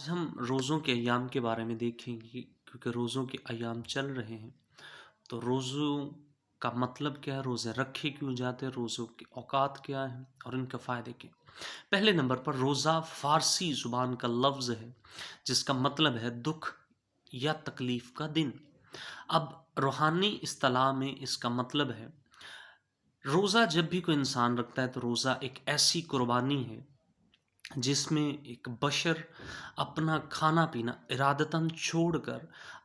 آج ہم روزوں کے ایام کے بارے میں دیکھیں گے کیونکہ روزوں کے ایام چل رہے ہیں۔ تو روزوں کا مطلب کیا ہے، روزے رکھے کیوں جاتے ہیں، روزوں کے اوقات کیا ہیں اور ان کے فائدے کیا ہیں۔ پہلے نمبر پر روزہ فارسی زبان کا لفظ ہے جس کا مطلب ہے دکھ یا تکلیف کا دن۔ اب روحانی اصطلاح میں اس کا مطلب ہے روزہ جب بھی کوئی انسان رکھتا ہے تو روزہ ایک ایسی قربانی ہے جس میں ایک بشر اپنا کھانا پینا ارادتاً چھوڑ کر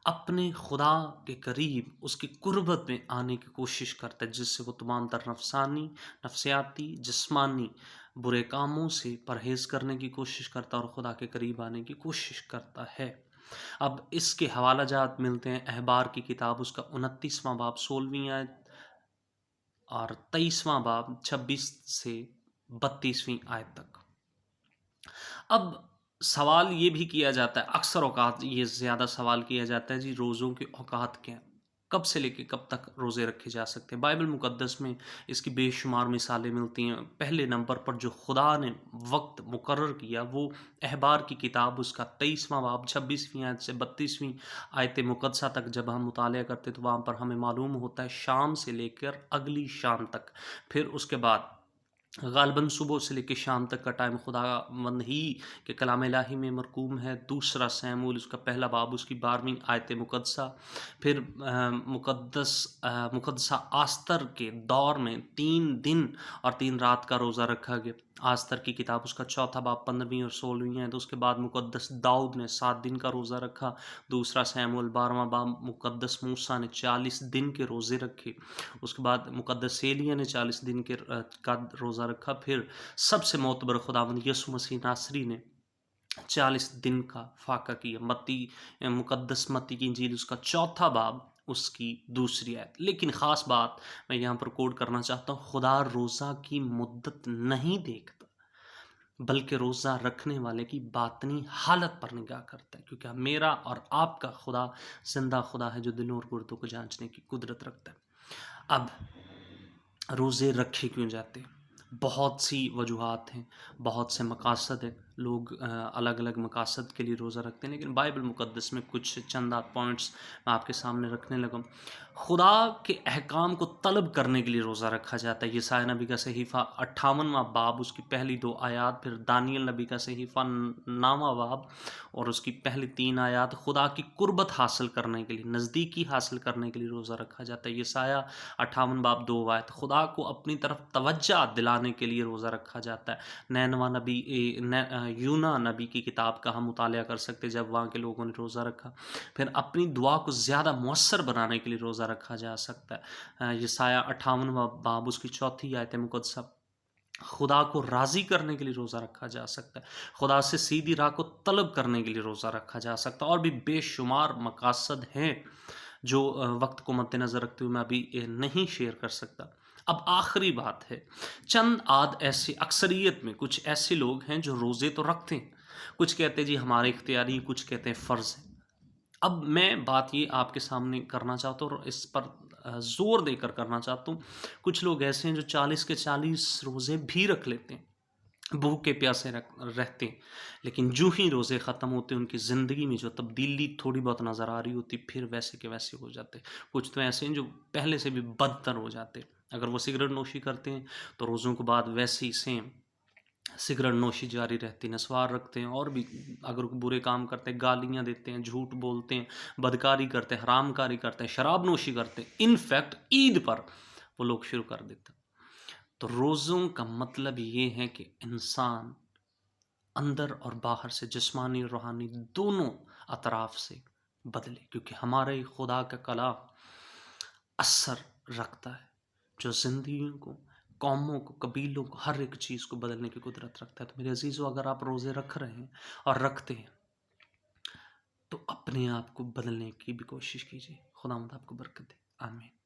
اپنے خدا کے قریب اس کی قربت میں آنے کی کوشش کرتا ہے، جس سے وہ تمام تر نفسیاتی جسمانی برے کاموں سے پرہیز کرنے کی کوشش کرتا ہے اور خدا کے قریب آنے کی کوشش کرتا ہے۔ اب اس کے حوالہ جات ملتے ہیں احبار کی کتاب، اس کا 29واں باب 16ویں آیت اور 23واں باب 26 سے 32ویں آیت تک۔ اب سوال یہ بھی کیا جاتا ہے، اکثر اوقات یہ زیادہ سوال کیا جاتا ہے جی روزوں کے اوقات کیا ہیں؟ کب سے لے کے کب تک روزے رکھے جا سکتے ہیں؟ بائبل مقدس میں اس کی بے شمار مثالیں ملتی ہیں۔ پہلے نمبر پر جو خدا نے وقت مقرر کیا وہ احبار کی کتاب، اس کا 23واں باب 26ویں آیت سے 32ویں آیت مقدسہ تک جب ہم مطالعہ کرتے تو وہاں پر ہمیں معلوم ہوتا ہے شام سے لے کر اگلی شام تک، پھر اس کے بعد غالباً صبح سے لے کے شام تک کا ٹائم خدا مند ہی کہ کلام الہی میں مرقوم ہے۔ دوسرا سیموئیل اس کا پہلا باب اس کی 12ویں آیت مقدسہ، پھر مقدسہ آستر کے دور میں 3 دن اور 3 رات کا روزہ رکھا گیا۔ آستر کی کتاب اس کا 4تھا باب 15ویں اور 16ویں آیت۔ اس کے بعد مقدس داؤد نے 7 دن کا روزہ رکھا۔ دوسرا سیموئیل 12واں باب مقدس موسیٰ نے 40 دن کے روزے رکھے۔ اس کے بعد مقدس ایلیاہ نے 40 دن کا روزہ رکھا۔ پھر سب سے معتبر خداوند یسوع مسیح ناصری نے 40 دن کا فاقہ کیا۔ مقدس متی کی انجیل اس کا 4تھا باب اس کی 2 آیت۔ لیکن خاص بات میں یہاں پر کوٹ کرنا چاہتا ہوں، خدا روزہ کی مدت نہیں دیکھتا بلکہ روزہ رکھنے والے کی باطنی حالت پر نگاہ کرتا ہے، کیونکہ میرا اور آپ کا خدا زندہ خدا ہے جو دلوں اور گردوں کو جانچنے کی قدرت رکھتا ہے۔ اب روزے رکھے کیوں جاتے ہیں؟ بہت سی وجوہات ہیں، بہت سے مقاصد ہیں، لوگ الگ الگ مقاصد کے لیے روزہ رکھتے ہیں، لیکن بائبل مقدس میں کچھ چند پوائنٹس میں آپ کے سامنے رکھنے لگا۔ خدا کے احکام کو طلب کرنے کے لیے روزہ رکھا جاتا ہے۔ یسایا نبی کا صحیفہ 58واں باب اس کی پہلی 2 آیات، پھر دانیل نبی کا صحیفہ 9واں باب اور اس کی پہلی 3 آیات خدا کی قربت حاصل کرنے کے لیے، نزدیکی حاصل کرنے کے لیے روزہ رکھا جاتا ہے۔ یسایا 58 باب 2 آیت خدا کو اپنی طرف توجہ دلانے کے لیے روزہ رکھا جاتا ہے۔ یونا نبی کی کتاب کا ہم مطالعہ کر سکتے ہیں جب وہاں کے لوگوں نے روزہ رکھا۔ پھر اپنی دعا کو زیادہ مؤثر بنانے کے لیے روزہ رکھا جا سکتا ہے۔ یسایا 58واں باب اس کی 4تھی آیت مقدسہ خدا کو راضی کرنے کے لیے روزہ رکھا جا سکتا ہے، خدا سے سیدھی راہ کو طلب کرنے کے لیے روزہ رکھا جا سکتا ہے، اور بھی بے شمار مقاصد ہیں جو وقت کو مد نظر رکھتے ہوئے میں ابھی نہیں شیئر کر سکتا۔ اب آخری بات ہے، چند ایسے اکثریت میں کچھ ایسے لوگ ہیں جو روزے تو رکھتے ہیں، کچھ کہتے ہیں جی ہمارے اختیاری، کچھ کہتے ہیں فرض ہے۔ اب میں بات یہ آپ کے سامنے کرنا چاہتا ہوں اور اس پر زور دے کر کرنا چاہتا ہوں، کچھ لوگ ایسے ہیں جو 40 کے 40 روزے بھی رکھ لیتے ہیں، بھوکے پیاسے رہتے ہیں، لیکن جو ہی روزے ختم ہوتے ہیں ان کی زندگی میں جو تبدیلی تھوڑی بہت نظر آ رہی ہوتی پھر ویسے کے ویسے ہو جاتے۔ کچھ تو ایسے ہیں جو پہلے سے بھی بدتر ہو جاتے، اگر وہ سگریٹ نوشی کرتے ہیں تو روزوں کے بعد ویسے ہی سیم سگریٹ نوشی جاری رہتی، نسوار رکھتے ہیں، اور بھی اگر برے کام کرتے ہیں، گالیاں دیتے ہیں، جھوٹ بولتے ہیں، بدکاری کرتے ہیں، حرام کاری کرتے ہیں، شراب نوشی کرتے ہیں، انفیکٹ عید پر وہ لوگ شروع کر دیتے ہیں۔ تو روزوں کا مطلب یہ ہے کہ انسان اندر اور باہر سے، جسمانی اور روحانی دونوں اطراف سے بدلے، کیونکہ ہمارے خدا کا کلام اثر رکھتا ہے جو زندگیوں کو، قوموں کو، قبیلوں کو، ہر ایک چیز کو بدلنے کی قدرت رکھتا ہے۔ تو میرے عزیزو، اگر آپ روزے رکھ رہے ہیں اور رکھتے ہیں تو اپنے آپ کو بدلنے کی بھی کوشش کیجیے۔ خداوند آپ کو برکت دے، آمین۔